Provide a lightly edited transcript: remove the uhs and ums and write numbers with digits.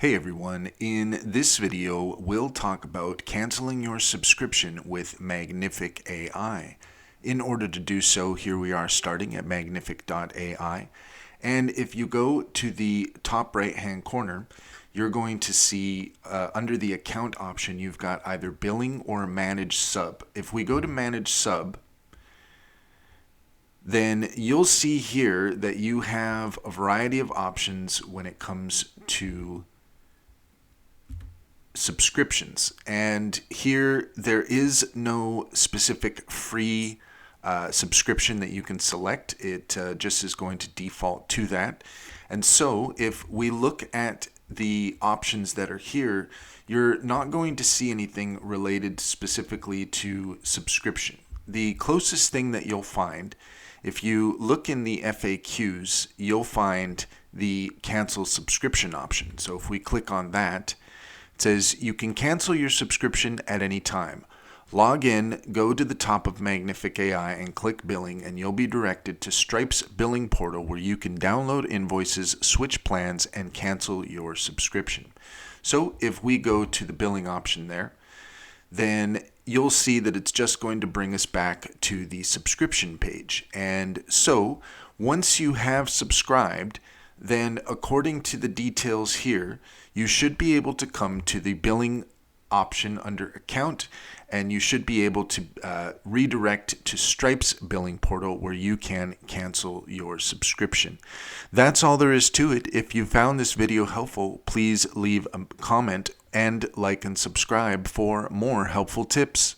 Hey everyone, in this video we'll talk about canceling your subscription with Magnific AI. In order to do so, here we are starting at magnific.ai, and if you go to the top right hand corner, you're going to see under the account option you've got either billing or manage sub. If we go to manage sub, then you'll see here that you have a variety of options when it comes to subscriptions. And here there is no specific free subscription that you can select. It just is going to default to that. And so if we look at the options that are here, you're not going to see anything related specifically to subscription. The closest thing that you'll find, if you look in the FAQs, you'll find the cancel subscription option. So if we click on that, it says you can cancel your subscription at any time. Log in, go to the top of Magnific AI and click billing, and you'll be directed to Stripe's billing portal where you can download invoices, switch plans, and cancel your subscription. So if we go to the billing option there, then you'll see that it's just going to bring us back to the subscription page. And so once you have subscribed, then according to the details here, you should be able to come to the billing option under account, and you should be able to redirect to Stripe's billing portal where you can cancel your subscription. That's all there is to it. If you found this video helpful, please leave a comment and like and subscribe for more helpful tips.